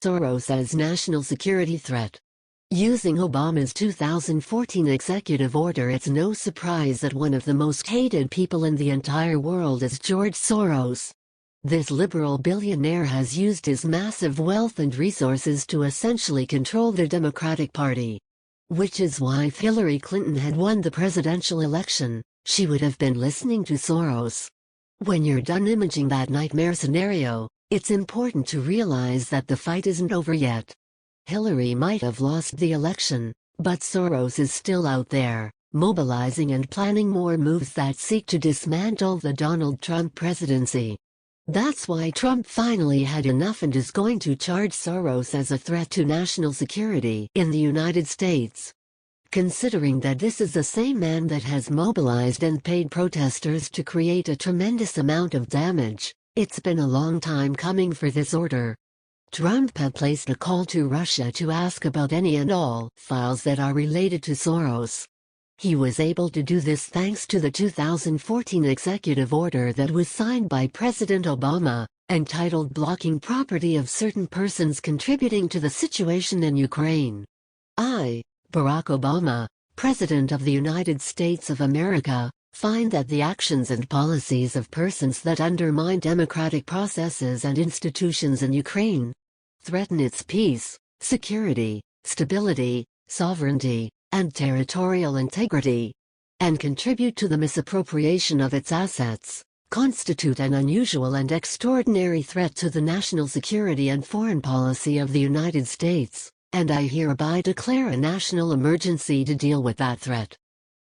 Soros as national security threat. Using Obama's 2014 executive order, it's no surprise that one of the most hated people in the entire world is George Soros. This liberal billionaire has used his massive wealth and resources to essentially control the Democratic Party. Which is why if Hillary Clinton had won the presidential election, she would have been listening to Soros. When you're done imaging that nightmare scenario, it's important to realize that the fight isn't over yet. Hillary might have lost the election, but Soros is still out there, mobilizing and planning more moves that seek to dismantle the Donald Trump presidency. That's why Trump finally had enough and is going to charge Soros as a threat to national security in the United States. Considering that this is the same man that has mobilized and paid protesters to create a tremendous amount of damage, it's been a long time coming for this order. Trump had placed a call to Russia to ask about any and all files that are related to Soros. He was able to do this thanks to the 2014 executive order that was signed by President Obama, entitled Blocking Property of Certain Persons Contributing to the Situation in Ukraine. I, Barack Obama, President of the United States of America, find that the actions and policies of persons that undermine democratic processes and institutions in Ukraine, threaten its peace, security, stability, sovereignty, and territorial integrity, and contribute to the misappropriation of its assets, constitute an unusual and extraordinary threat to the national security and foreign policy of the United States, and I hereby declare a national emergency to deal with that threat.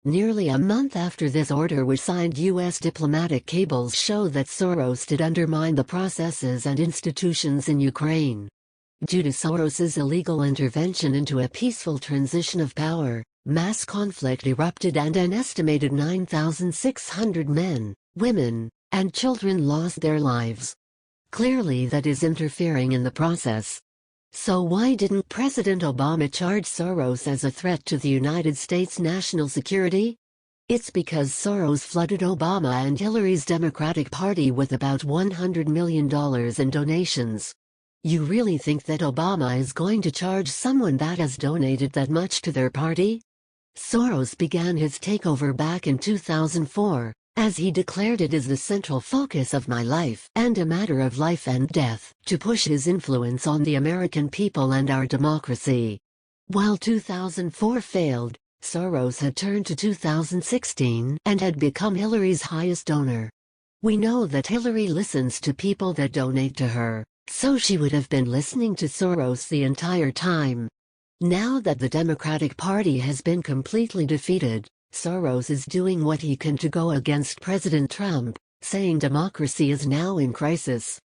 Nearly a month after this order was signed, U.S. diplomatic cables show that Soros did undermine the processes and institutions in Ukraine. Due to Soros's illegal intervention into a peaceful transition of power, mass conflict erupted and an estimated 9,600 men, women, and children lost their lives. Clearly that is interfering in the process. So why didn't President Obama charge Soros as a threat to the United States national security? It's because Soros flooded Obama and Hillary's Democratic Party with about $100 million in donations. You really think that Obama is going to charge someone that has donated that much to their party? Soros began his takeover back in 2004, as he declared it is the central focus of my life and a matter of life and death, to push his influence on the American people and our democracy. While 2004 failed, Soros had turned to 2016 and had become Hillary's highest donor. We know that Hillary listens to people that donate to her, so she would have been listening to Soros the entire time. Now that the Democratic Party has been completely defeated, Soros is doing what he can to go against President Trump, saying democracy is now in crisis.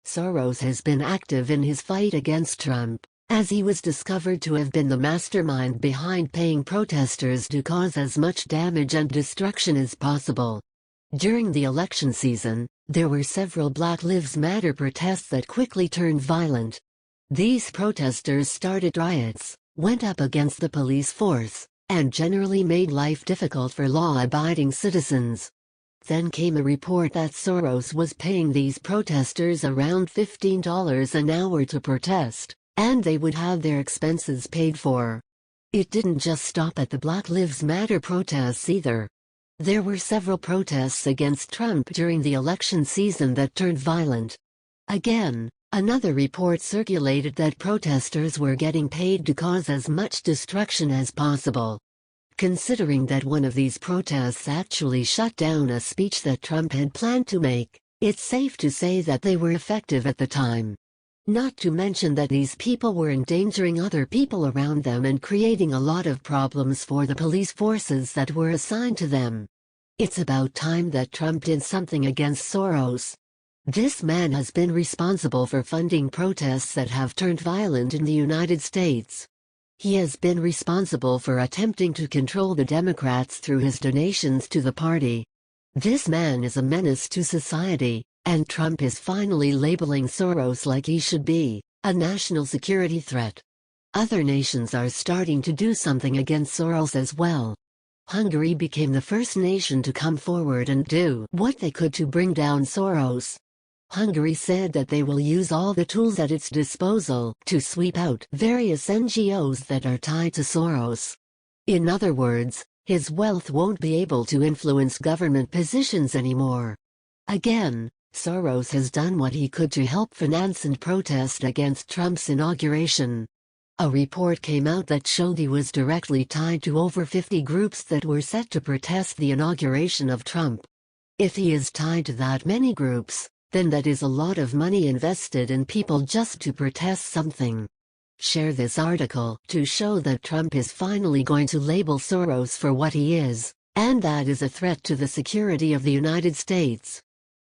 Soros has been active in his fight against Trump, as he was discovered to have been the mastermind behind paying protesters to cause as much damage and destruction as possible. During the election season, there were several Black Lives Matter protests that quickly turned violent. These protesters started riots, went up against the police force, and generally made life difficult for law-abiding citizens. Then came a report that Soros was paying these protesters around $15 an hour to protest, and they would have their expenses paid for. It didn't just stop at the Black Lives Matter protests either. There were several protests against Trump during the election season that turned violent. Again, another report circulated that protesters were getting paid to cause as much destruction as possible. Considering that one of these protests actually shut down a speech that Trump had planned to make, it's safe to say that they were effective at the time. Not to mention that these people were endangering other people around them and creating a lot of problems for the police forces that were assigned to them. It's about time that Trump did something against Soros. This man has been responsible for funding protests that have turned violent in the United States. He has been responsible for attempting to control the Democrats through his donations to the party. This man is a menace to society, and Trump is finally labeling Soros like he should be, a national security threat. Other nations are starting to do something against Soros as well. Hungary became the first nation to come forward and do what they could to bring down Soros. Hungary said that they will use all the tools at its disposal to sweep out various NGOs that are tied to Soros. In other words, his wealth won't be able to influence government positions anymore. Again, Soros has done what he could to help finance and protest against Trump's inauguration. A report came out that showed he was directly tied to over 50 groups that were set to protest the inauguration of Trump. If he is tied to that many groups, then that is a lot of money invested in people just to protest something. Share this article to show that Trump is finally going to label Soros for what he is, and that is a threat to the security of the United States.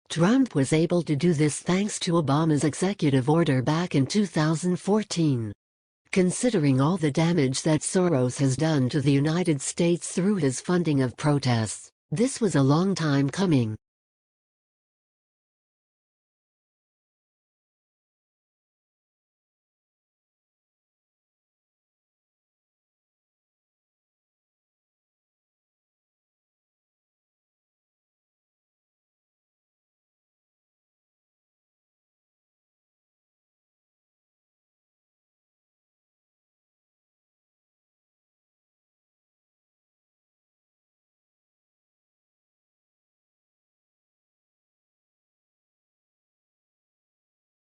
Trump was able to do this thanks to Obama's executive order back in 2014. Considering all the damage that Soros has done to the United States through his funding of protests, this was a long time coming.